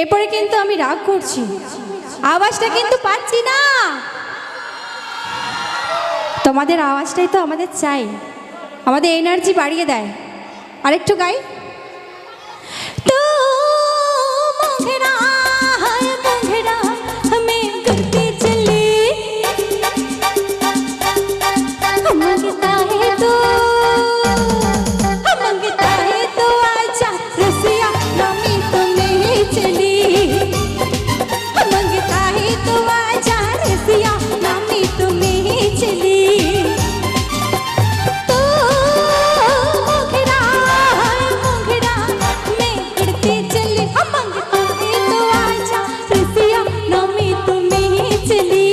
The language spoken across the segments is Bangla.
এরপরে কিন্তু আমি রাগ করছি, আওয়াজটা কিন্তু পাচ্ছি না। তোমাদের আওয়াজটাই তো আমাদের চাই, আমাদের এনার্জি বাড়িয়ে দেয়। আরেকটু গাই। তো মোঘেরা হায় মোঘেরা আমি করতে চলি মাंगता है तो आजा रसिया नामी तुम्हें चली मांगता है तो आजा रसिया नामी तुम्हें चली तो मोघेरा मैं करते चली मांगता है तो आजा रसिया नामी तुम्हें चली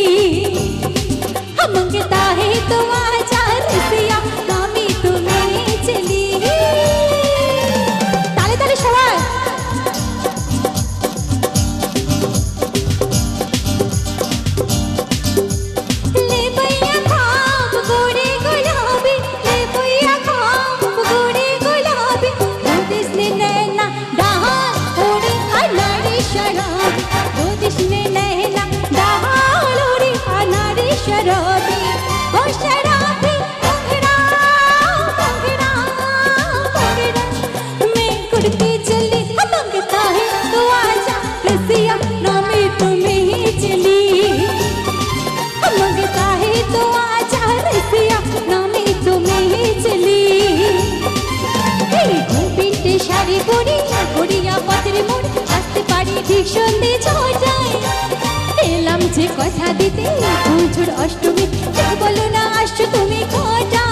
मांगता है तो आजा रसिया नामी तुम्हें चली। ताले ताले सबाई ले भैया खाम गोरे गुलाबी ले भैया खाम गोरे गुलाबी दो दिसने नैना डाल ओरे अनारी शराबी दो दिसने नैना डाल ओरे अनारी शराबी ओ शराबी मोघेरा मैं कुड़ती चली मांगता है तो आजा रसिया नामी तुम्हें चली मांगता है तो आजा रसिया नामी तुम्हें चली। ঘুমপিটে শাড়ি পরি পরিয়া পথের মোড় আসতে পারি ঠিক সন্ধে ছটায় এলাম যে কথা দিতে পুজোর অষ্টমী বলো না আসছো তুমি কটা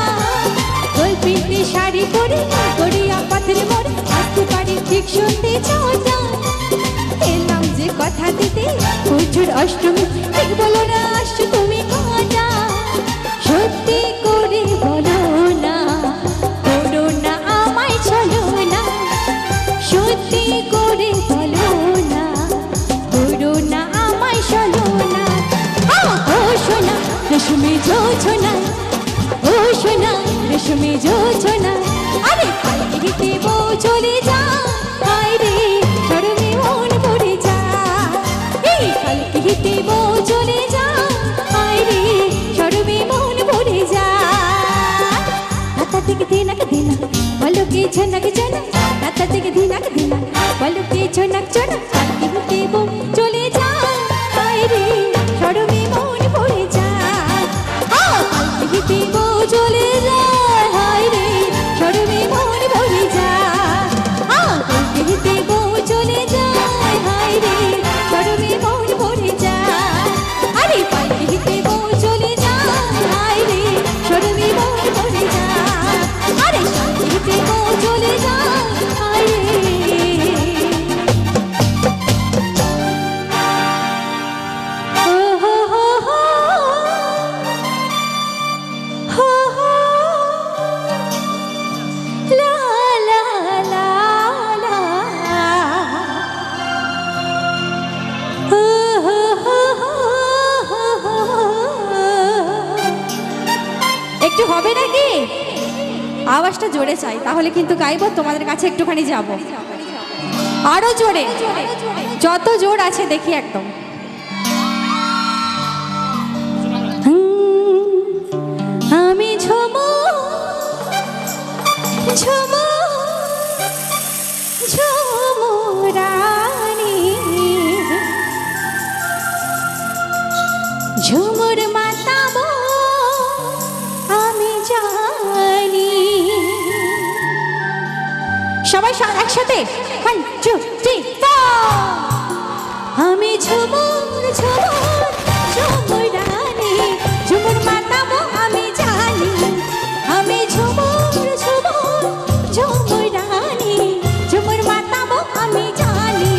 ঘুমপিটে শাড়ি পরি পরিয়া পথের মোড় আসতে পারি ঠিক সন্ধে ছটায় এলাম যে কথা দিতে পুজোর অষ্টমী ঠিক বলো না আসছো তুমি কটা সত্যি করে বলো না করো না আমায় চলো না সত্যি করে বলো না করো না আমায় চলো না ও সোনা রেশমি জোছনা ও সোনা রেশমি জোছনা আরে কালকে হিতে বউ চলে যা হায় রে শরমে মন পড়ে যা এই কালকে হিতে বউ চলে যা হায় রে শরমে মন পড়ে যা রাতা থেকে দিনাক দিনা বলো কি ঝনক ঝনক রাতা থেকে দিনাক দিনা বলো কি ঝনক ঝনক কালকে হিতে বউ চলে যা হায় রে শরমে মন পড়ে যা কালকে হিতে বউ চলে যা হায় রে শরমে মন পড়ে যা কালকে হিতে বউ চলে যায় হায় রে শরমে মন পড়ে যা আরে কালকে হিতে বউ চলে যায় হায় রে শরমে মন পড়ে যা আরে কালকে হিতে বউ চলে যায় হায় রে। ও হো হো হো হো হো লা লা লা লা হো হো হো হো। একটু হবে নাকি আওয়াজটা জোরে চাই তাহলে কিন্তু গাইবো তোমাদের কাছে একটুখানি যাব আরো জোরে যত জোর আছে দেখি একদম আমি ঝুমু ঝুমু ঝুমু রানী ঝুমুর মাতাবো আমি জানি সবাই একসাথে 1 2 3 4 আমি ঝুমুর ঝুমুর ঝুমুর রানী ঝুমুর মাতাবো আমি জানি আমি ঝুমুর ঝুমুর ঝুমুর রানী ঝুমুর মাতাবো আমি জানি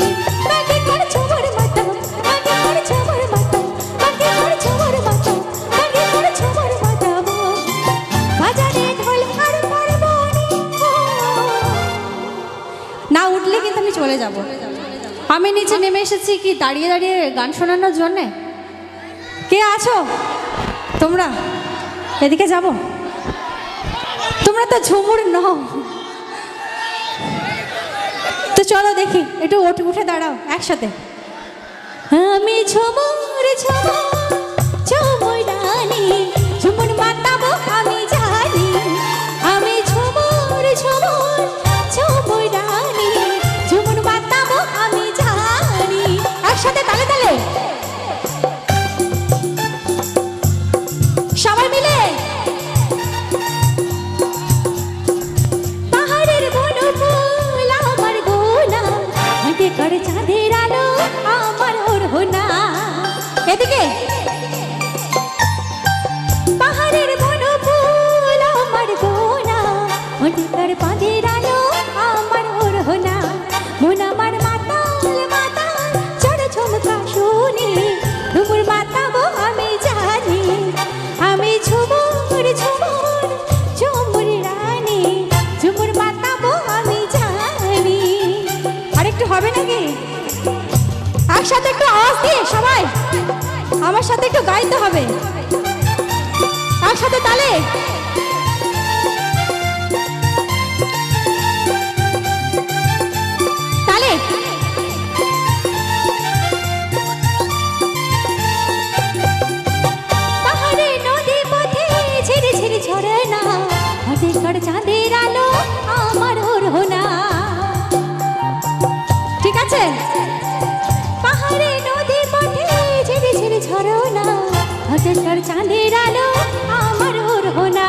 বাকি কর ঝুমুর মাতাবো বাকি কর ঝুমুর মাতাবো বাকি কর ঝুমুর মাতাবো বাকি কর ঝুমুর মাতাবো বাজারে ঢোল আর পারবনি না উঠলে কিন্তু আমি চলে যাব। আমি নিচে নেমে এসেছি কি দাঁড়িয়ে দাঁড়িয়ে গান শোনানোর জন্যে? কে আছো তোমরা? এদিকে যাব। তোমরা তো ঝুমুর নও, তো চলো দেখি, একটু উঠে দাঁড়াও একসাথে। আমি ঝুমুর ঝুমুর ঝুমুর রানী, ঝুমুর মাতাবো আমি জানি। আমি ঝুমুর ঝুমুর ঝুমুর রানী, ঝুমুর মাতাবো আমি জানি। একসাথে তালে তালে সবাই মিলে। পাহাড়ের বন ফুল আমার গোনা, হাতে করে চাঁদের আলো আমার ওড়না। এদিকে পাহাড়ের বন ফুল আমার গোনা, হাতে করে চাঁদের আলো আমার ওড়না। মন আমার মাতাল মাতাল চড় ঝুমকা শুনি, ঝুমুর মাতাবো আমি জানি। আমি ঝুমুর ঝুমুর ঝুমুর রানী, ঝুমুর মাতাবো আমি জানি। আরেকটু হবে নাকি? একসাথে একটু আওয়াজ দিয়ে সবাই আমার সাথে একটু গাইতে হবে, একসাথে তালে। তালে পাহাড়ে নদী পথে ঝিরি ঝিরি ঝরে না, হাতে কর চাঁদের আলো আমার ওড়না। ঠিক আছে? পাহাড়ে নদী পথে ঝিরি ঝিরি ঝরো না, হাতে কর চাঁদের আলো আমার ওড়না।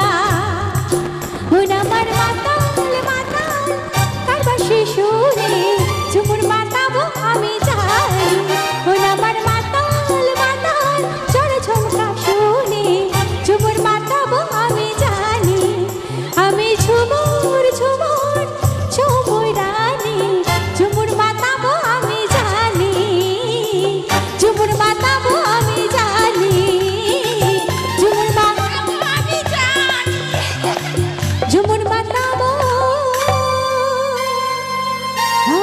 মন আমার মাতাল মাতাল কার বাঁশি শুনে, ঝুমুর মাতাবো আমি জানি। মন আমার মাতাল মাতাল চড় ঝুমকা শুনে, ঝুমুর মাতাবো আমি জানি। আমি ঝুমুর ঝুমুর ঝুমুর রানী, ঝুমুর মাতাবো আমি জানি। ঝুমুর মাতাবো আমি জানি। ঝুমুর মাতাবো আমি জানি। ঝুমুর মাতাবো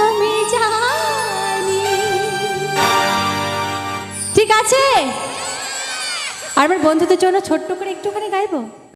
আমি জানি। ঠিক আছে? আর আমার বন্ধুদের জন্য ছোট্ট করে একটুখানি গাইবো।